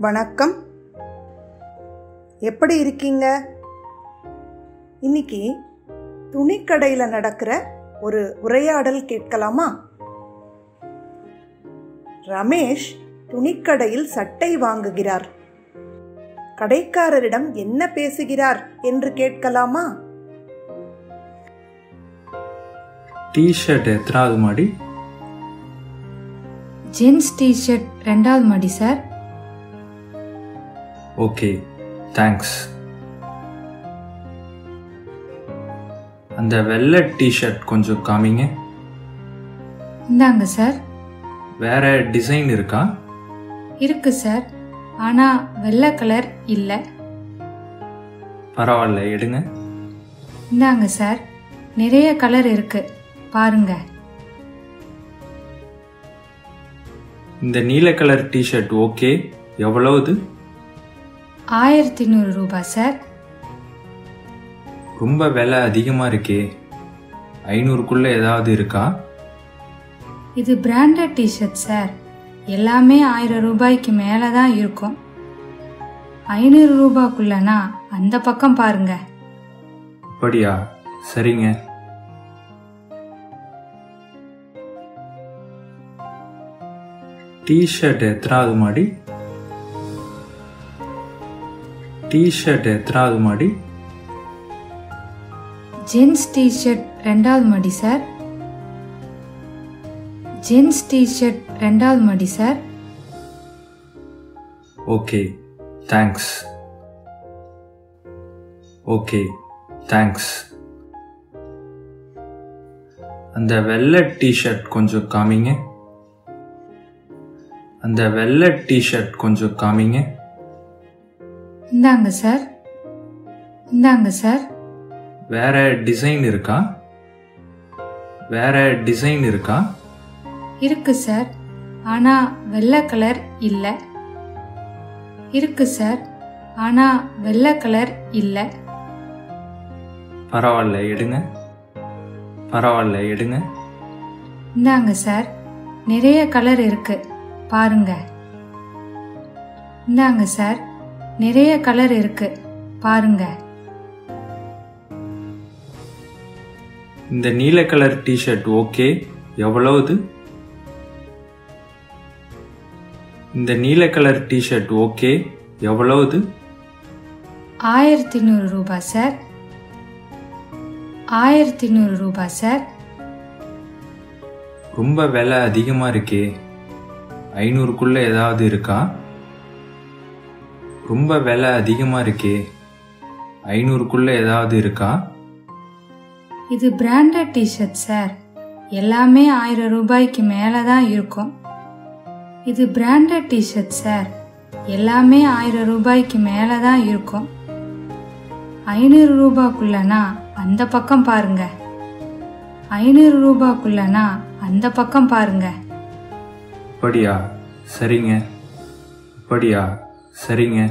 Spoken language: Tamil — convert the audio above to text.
வணக்கம். எப்படி இருக்கீங்க? இன்னைக்கு துணிக்கடையில் நடக்கிற ஒரு உரையாடல் கேட்கலாமா? ரமேஷ் துணிக்கடையில் சட்டை வாங்குகிறார். கடைக்காரரிடம் என்ன பேசுகிறார் என்று கேட்கலாமா? டி-ஷர்ட் எத்தனாவது மாடி? ஜென்ஸ் டி-ஷர்ட் 2வது மாடி சார். Okay, thanks. அந்த வெள்ளை டி-ஷர்ட் கொஞ்சம் காமிங்க. இந்தாங்க சார். வேற டிசைன் இருக்கா? இருக்கு சார், ஆனா வெள்ளை கலர் இல்லை. பரவாயில்ல, எடுங்க. இந்தாங்க சார், நிறைய கலர் இருக்கு, பாருங்க. இந்த நீல கலர் டி-ஷர்ட் ஓகே, எவ்வளவுது? 1100 ரூபாய் சார். ரொம்ப விலை அதிகமாக இருக்கே, 500க்குள்ள ஏதாவது இருக்கா? இது பிராண்டட் டி-ஷர்ட் சார், எல்லாமே 1000 ரூபாய்க்கு மேலே தான் இருக்கும். 500 ரூபாய்க்குள்ளனா அந்த பக்கம் பாருங்க. அப்படியா, சரிங்க. டி-ஷர்ட் எத்தனாவது மாடி? டி-ஷர்ட் எத்தனாவது மாடி? ஜென்ஸ் டி-ஷர்ட் 2வது மாடி சார். ஜென்ஸ் டி-ஷர்ட் 2வது மாடி sir. Okay, thanks. Okay, thanks. அந்த வெள்ளை டி-ஷர்ட் கொஞ்சம் காமிங்க. அந்த வெள்ளை டி-ஷர்ட் கொஞ்சம் காமிங்க. இந்தாங்க சார். இந்தாங்க சார். வேற டிசைன் இருக்கா? வேற டிசைன் இருக்கா? இருக்கு சார், ஆனா வெள்ளை கலர் இல்லை. இருக்கு சார், ஆனா வெள்ளை கலர் இல்லை. பரவாயில்ல, எடுங்க. பரவாயில்ல, எடுங்க. இந்தாங்க சார், நிறைய கலர் இருக்கு, பாருங்க. இந்தாங்க சார், நிறைய கலர் இருக்கு, பாருங்க. இந்த நீல கலர் டி-ஷர்ட் ஓகே, எவ்வளவுது? இந்த நீல கலர் டி-ஷர்ட் ஓகே, எவ்வளவுது? 1100 ரூபாய் சார். 1100 ரூபாய் சார். ரொம்ப விலை அதிகமாக இருக்கே, 500க்குள்ள ஏதாவது இருக்கா? ரொம்ப விலை அதிகமாக இருக்கே, 500க்குள்ள ஏதாவது இருக்கா? இது பிராண்டட் டி-ஷர்ட் சார், எல்லாமே 1000 ரூபாய்க்கு மேலே தான் இருக்கும். இது பிராண்டட் டி-ஷர்ட் சார், எல்லாமே 1000 ரூபாய்க்கு மேலே தான் இருக்கும். 500 ரூபாய்க்குள்ளனா அந்த பக்கம் பாருங்க. 500 ரூபாய்க்குள்ளனா அந்த பக்கம் பாருங்க. அப்படியா, சரிங்க. அப்படியா, சரிங்க.